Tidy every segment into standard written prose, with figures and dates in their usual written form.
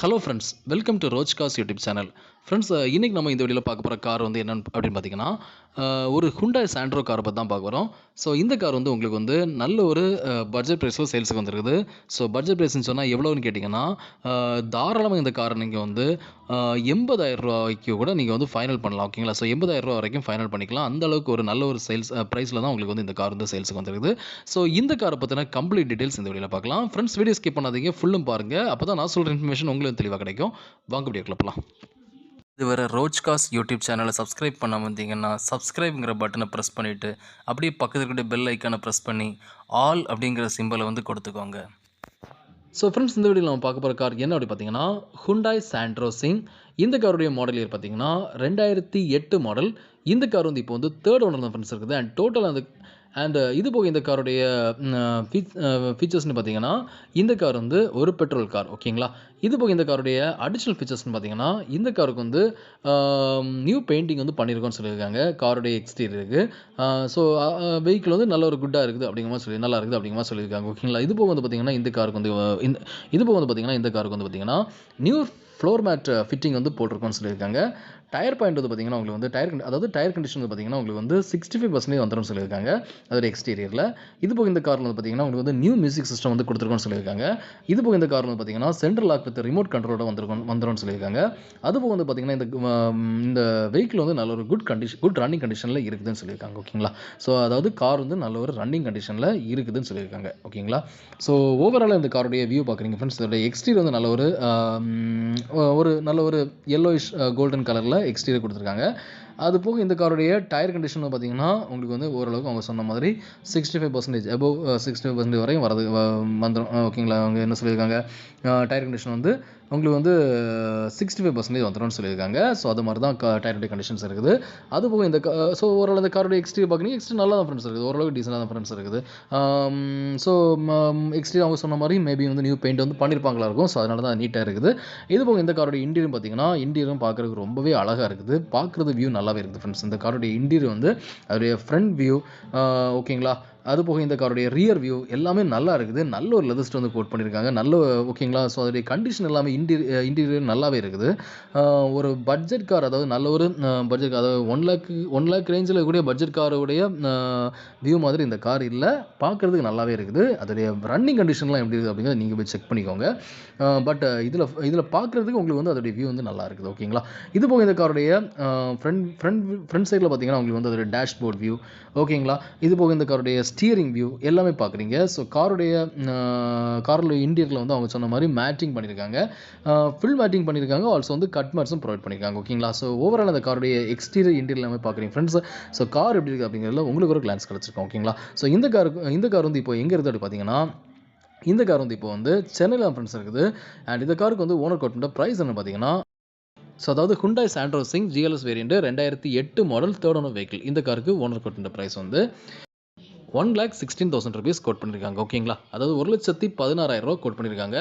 Hello friends, welcome to Roj cars YouTube channel. Friends, இன்றைக்கி நம்ம இந்த வீடியோவில் பார்க்க போகிற கார் வந்து என்னென்னு அப்படின்னு பார்த்தீங்கன்னா, ஒரு ஹுண்டாய் சாண்ட்ரோ காரை பற்றி தான் பார்க்க போகிறோம். ஸோ இந்த கார் வந்து உங்களுக்கு வந்து நல்ல ஒரு பட்ஜெட் ப்ரைஸில் சேல்ஸுக்கு வந்துருக்குது. ஸோ பட்ஜெட் ப்ரைஸ்ன்னு சொன்னால் எவ்வளோன்னு கேட்டிங்கன்னா, தாராளமாக இந்த காரை நீங்கள் வந்து 80,000 ரூபாய்க்கு கூட நீங்கள் வந்து ஃபைனல் பண்ணலாம். ஓகேங்களா? ஸோ 80,000 ரூபா வரைக்கும் ஃபைனல் பண்ணிக்கலாம். அந்த அளவுக்கு ஒரு நல்ல ஒரு சேல்ஸ் ப்ரைஸில் தான் உங்களுக்கு வந்து இந்த கார் வந்து சேல்ஸுக்கு வந்துருக்குது. ஸோ இந்த காரை பற்றின கம்ப்ளீட் டீட்டெயில்ஸ் இந்த வீடியோவில் பார்க்கலாம். ஃப்ரெண்ட்ஸ், வீடியோ ஸ்கிப் பண்ணாதீங்க, ஃபுல்லும் பாருங்கள். அப்போ தான் நான் சொல்கிற இன்ஃபர்மேஷன் உங்களுக்கு தெளிவாக கிடைக்கும். வாங்க வீடியோக்குள்ள போகலாம். இதுவரை ரோஜ் கார்ஸ் யூடியூப் சேனலை சப்ஸ்கிரைப் பண்ண வந்தீங்கன்னா சப்ஸ்கிரைப்ங்கிற பட்டனை ப்ரெஸ் பண்ணிவிட்டு அப்படியே பக்கத்தில் இருக்கிற பெல் ஐக்கானை ப்ரெஸ் பண்ணி ஆல் அப்படிங்கிற சிம்பலை வந்து கொடுத்துக்கோங்க. ஸோ ஃப்ரெண்ட்ஸ், இந்த வீடியோவில் நம்ம பார்க்க போகிற கார் என்ன அப்படி பார்த்தீங்கன்னா, ஹுண்டாய் சாண்ட்ரோ சிங். இந்த காருடைய மாடல் இயர் பார்த்தீங்கன்னா 2008 மாடல். இந்த கார் வந்து இப்போ வந்து தேர்ட் ஓனர் தான் ஃப்ரெண்ட்ஸ் இருக்குது. அண்ட் இது போக இந்த காருடைய ஃபீச்சர்ஸ்னு பார்த்தீங்கன்னா, இந்த கார் வந்து ஒரு பெட்ரோல் கார். ஓகேங்களா? இது போக இந்த காருடைய அடிஷ்னல் ஃபீச்சர்ஸ்னு பார்த்தீங்கன்னா, இந்த காருக்கு வந்து நியூ பெயிண்டிங் வந்து பண்ணியிருக்கோன்னு சொல்லியிருக்காங்க காருடைய எக்ஸ்டீரியருக்கு. ஸோ வெஹிக்கிள் வந்து நல்ல ஒரு குட்டாக இருக்குது அப்படிங்கிற மாதிரி நல்லா இருக்குது அப்படிங்கிற மாதிரி சொல்லியிருக்காங்க. ஓகேங்களா? இது போக வந்து பார்த்தீங்கன்னா, இந்த காருக்கு வந்து இது போக வந்து பார்த்தீங்கன்னா, இந்த காருக்கு வந்து பார்த்தீங்கன்னா நியூ ஃப்ளோர் மேட் ஃபிட்டிங் வந்து போட்டிருக்கோன்னு சொல்லியிருக்காங்க. டயர் பாயிண்ட் வந்து பார்த்தீங்கன்னா உங்களுக்கு வந்து டயர் கண்டிஷன் வந்து பார்த்தீங்கன்னா உங்களுக்கு வந்து 65% வந்துடும் சொல்லியிருக்காங்க அதோட எக்ஸ்டீரியரில். இது போக இந்த காரில் வந்து பார்த்தீங்கன்னா உங்களுக்கு வந்து நியூ மியூசிக் சிஸ்டம் வந்து கொடுத்துருக்கோன்னு சொல்லியிருக்காங்க. இது போக இந்த காரில் வந்து பார்த்தீங்கன்னா சென்ட்ரல் லாக் வித் ரிமோட் கண்ட்ரோலோட வந்துரும்னு சொல்லியிருக்காங்க. அது போக வந்து பார்த்தீங்கன்னா இந்த வெஹிக்கிள் வந்து நல்ல ஒரு குட் ரன்னிங் கண்டிஷனில் இருக்குதுன்னு சொல்லியிருக்காங்க. ஓகேங்களா? ஸோ அதாவது கார் வந்து நல்ல ஒரு ரன்னிங் கண்டிஷனில் இருக்குதுன்னு சொல்லியிருக்காங்க. ஓகேங்களா? ஸோ ஓவராலாக இந்த காருடைய வியூ பார்க்குறீங்க ஃப்ரெண்ட்ஸ். இதோட எக்ஸ்டீரியர் வந்து நல்ல ஒரு yellowish கோல்டன் கலரில் எக்ஸ்டீரியர் கொடுத்துருக்காங்க. அது போக இந்த காருடைய டயர் கண்டிஷன் பார்த்தீங்கன்னா உங்களுக்கு வந்து ஓரளவுக்கு அவங்க சொன்ன மாதிரி 65% அபவ் 65% வரையும் வந்துடும். ஓகேங்களா? அவங்க என்ன சொல்லியிருக்காங்க, டயர் கண்டிஷன் வந்து உங்களுக்கு வந்து 65% வந்துடும்னு சொல்லியிருக்காங்க. ஸோ அது மாதிரி தான் டயருடைய கண்டிஷன்ஸ் இருக்குது. அது போக ஸோ ஓரளவு இந்த காருடைய எக்ஸ்டீரியர் பார்க்குறீங்க, எக்ஸ்டீரியர் நல்லா தான் ஃப்ரெண்ட்ஸ் இருக்குது, ஓரளவுக்கு டீசெண்டாக தான் ஃப்ரெண்ட்ஸ் இருக்குது. ஸோ எக்ஸ்டீரியர் அவங்க சொன்ன மாதிரி மேபி வந்து நியூ பெயிண்ட் வந்து பண்ணியிருப்பாங்களா இருக்கும். ஸோ அதனால தான் நீட்டாக இருக்குது. இது போக இந்த காரோட இன்டீரியர் பார்த்தீங்கன்னா, இன்டீரியரும் பார்க்குறதுக்கு ரொம்பவே அழகாக இருக்குது. பார்க்குறது வியூ நல்லாவே இருக்குது ஃப்ரெண்ட்ஸ். இந்த காரோடைய இன்டீரியர் வந்து அதோடைய ஃப்ரண்ட் வியூ, ஓகேங்களா, அது போக இந்த காரோடைய ரியர் வியூ எல்லாமே நல்லா இருக்குது. நல்ல ஒரு லெதர் ஸ்டோன் வந்து கோட் பண்ணியிருக்காங்க. ஓகேங்களா? ஸோ அதோடைய கண்டிஷன் எல்லாமே இன்டீரியர் நல்லாவே இருக்குது. ஒரு பட்ஜெட் கார், அதாவது நல்ல ஒரு பட்ஜெட், அதாவது 1 lakh ரேஞ்சில் கூடிய பட்ஜெட் காரோடைய வியூ மாதிரி இந்த கார் இல்லை. பார்க்குறதுக்கு நல்லாவே இருக்குது. அதோடைய ரன்னிங் கண்டிஷன்லாம் எப்படி இருக்குது அப்படிங்கிறத நீங்கள் போய் செக் பண்ணிக்கோங்க. பட் இதில் பார்க்குறதுக்கு உங்களுக்கு வந்து அதோடைய வியூ வந்து நல்லா இருக்குது. ஓகேங்களா? இது போக இந்த காருடைய ஃப்ரண்ட் சைடில் பார்த்தீங்கன்னா உங்களுக்கு வந்து அதோடைய டேஷ்போர்ட் வியூ, ஓகேங்களா, இது போக இந்த காருடைய ஸ்டியரிங் வியூ எல்லாமே பார்க்குறீங்க. ஸோ காரோட இன்டீரியரில் வந்து அவங்க சொன்ன மாதிரி மேட்டிங் பண்ணியிருக்காங்க, ஃபுல் மேட்டிங் பண்ணியிருக்காங்க. ஆல்சோ வந்து கட் மேட்ஸும் ப்ரொவைட் பண்ணியிருக்காங்க. ஓகேங்களா? ஸோ ஓவரால் அந்த காருடைய எக்ஸ்டீரியர் இன்டீரியர் எல்லாமே பார்க்குறீங்க ஃப்ரெண்ட்ஸ். ஸோ கார் எப்படி இருக்குது அப்படிங்கிறதுல உங்களுக்கு ஒரு கிளான்ஸ் கிடச்சிருக்கும். ஓகேங்களா? ஸோ இந்த கார் வந்து இப்போ எங்கே இருக்குது அப்படி பார்த்தீங்கன்னா, இந்த கார் வந்து இப்போ வந்து சென்னையில் ஃப்ரெண்ட்ஸ் இருக்குது. அண்ட் இந்த காருக்கு வந்து ஓனர் கோட் பண்ணுற ப்ரைஸ் என்ன பார்த்தீங்கன்னா, ஸோ அதாவது Hyundai Santro Singh GLS variant 2008 model third owner vehicle. இந்த காருக்கு ஓனர் கோட் பண்ணுற ப்ரைஸ் வந்து 1,16,000 rupees கோட் பண்ணியிருக்காங்க. ஓகேங்களா? அதாவது 1,16,000 ரூபா கோட் பண்ணியிருக்காங்க.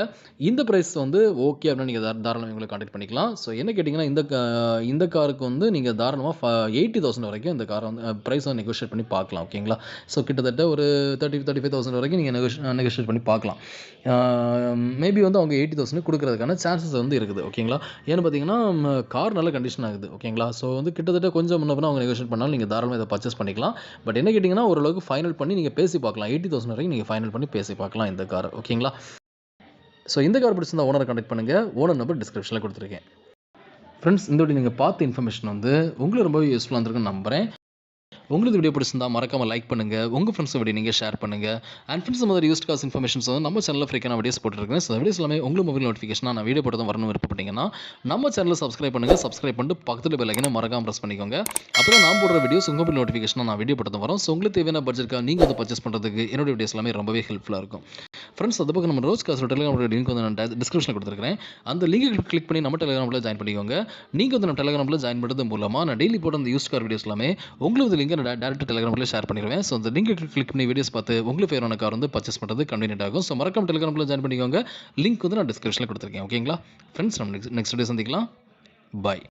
இந்த ப்ரைஸ் வந்து ஓகே அப்படின்னு நீங்கள் தாராளமாக எங்களை கான்டாக்ட் பண்ணிக்கலாம். ஸோ என்ன கேட்டிங்கன்னா, இந்த காருக்கு வந்து நீங்கள் தாராளமாக 80,000 வரைக்கும் இந்த காரை வந்து ப்ரைஸ் வந்து நெகோஷியேட் பண்ணி பார்க்கலாம். ஓகேங்களா? ஸோ கிட்டத்தட்ட ஒரு 35,000 வரைக்கும் நீங்கள் நெகோஷியேட் பண்ணி பார்க்கலாம். மேபி வந்து அவங்க 80,000 கொடுக்கறதுக்கான சான்சஸ் வந்து இருக்குது. ஓகேங்களா? ஏன்னு பார்த்தீங்கன்னா கார் நல்ல கண்டிஷன் ஆகுது. ஓகேங்களா? ஸோ வந்து கிட்டத்தட்ட கொஞ்சம் முன்ன பின்ன அவங்க நெகோஷியேட் பண்ணாலும் நீங்கள் தாராளமாக இதை பர்ச்சேஸ் பண்ணிக்கலாம். பட் என்ன கேட்டிங்கன்னா, ஓரளவுக்கு ஃபைனல் பண்ணி நீங்கள் பேசி பார்க்கலாம். 80,000 வரைக்கும் நீங்கள் ஃபைனல் பண்ணி பேசி பார்க்கலாம் இந்த கார். ஓகேங்களா? ஸோ இந்த கார் பிடிச்சிருந்தா ஓனரை கான்டாக்ட் பண்ணுங்கள். ஓனர் நம்பர் டிஸ்கிரிப்ஷனில் கொடுத்துருக்கேன். ஃப்ரெண்ட்ஸ், இந்த வீடியோ நீங்கள் பார்த்த இன்ஃபர்மேஷன் வந்து உங்களுக்கு ரொம்பவே யூஸ்ஃபுல்லாக இருந்திருக்குன்னு நம்புகிறேன். உங்களுக்கு வீடியோ பிடிச்சிருந்தா மறக்காமல் லைக் பண்ணுங்கள், உங்கள் ஃப்ரெண்ட்ஸ் வீடியோ நீங்கள் ஷேர் பண்ணுங்கள். அண்ட் ஃப்ரெண்ட்ஸ், மாதிரி யூஸ்ட் காஸ் இன்ஃபர்மேஷன்ஸ் வந்து நம்ம சேனலில் ஃப்ரீக்கான வீடியோஸ் போட்டுருக்கேன். ஸோ வீடியோஸ் எல்லாமே உங்களுக்கு மொபைல் நோட்டிஃபிகேஷனாக நான் வீடியோ போட்டதும் வரணும் விருப்பப்பட்டீங்கன்னா நம்ம சேனலில் சப்ஸ்கிரைப் பண்ணுங்கள். சப்ஸ்கிரைப் பண்ணிட்டு பக்கத்தில் பெல் ஐக்கனை மறக்காமல் ப்ரெஸ் பண்ணிக்கோங்க. அப்போ நான் போடுற வீடியோஸ் உங்கள் மொபைல் நோட்டிஃபிகேஷனாக நான் வீடியோ போட்டதும் வரும். ஸோ உங்களுக்கு தேவையான பட்ஜெட்காக நீங்கள் வந்து பர்ச்சேஸ் பண்ணுறதுக்கு என்னோட வீடியோஸ் எல்லாமே ரொம்பவே ஹெல்ப்ஃபுல்லாக இருக்கும். ஃப்ரெண்ட்ஸ், அது பக்கம் நம்ம ரோஜ் காஸ் டெலிகிராம் லிங்க் வந்து நான் டிஸ்கிரிப்ஷனில் கொடுத்துருக்கேன். அந்த லிங்க் கிளிக் பண்ணி நம்ம டெலிகிராமில் ஜாயின் பண்ணிக்கோங்க. நீங்கள் வந்து நம்ம டெலிகிராமில் ஜாயின் பண்ணுறது மூலமாக நான் டெய்லி போட அந்த யூஸ்ட் கார் வீடியோஸ் எல்லாமே உங்களுக்கு லிங்க் நான் டேரக்ட் டெலிகிராமில் ஷேர் பண்ணிடுவேன். ஸோ அந்த லிங்க் கிளிக் பண்ணி வீடியோஸ் பார்த்து உங்களுக்கு ஃபேவரான கார் வந்து பர்ச்சேஸ் பண்ணுறது கன்வீனியன்ட் ஆகும். ஸோ மறக்காம டெலிகிராமில் ஜாயின் பண்ணிக்கோங்க. லிங்க் வந்து நான் டிஸ்கிரிப்ஷனில் கொடுத்துருக்கேன். ஓகேங்களா ஃப்ரெண்ட்ஸ், நம்ம நெக்ஸ்ட் வீடியோ சந்திக்கலாம். பாய்.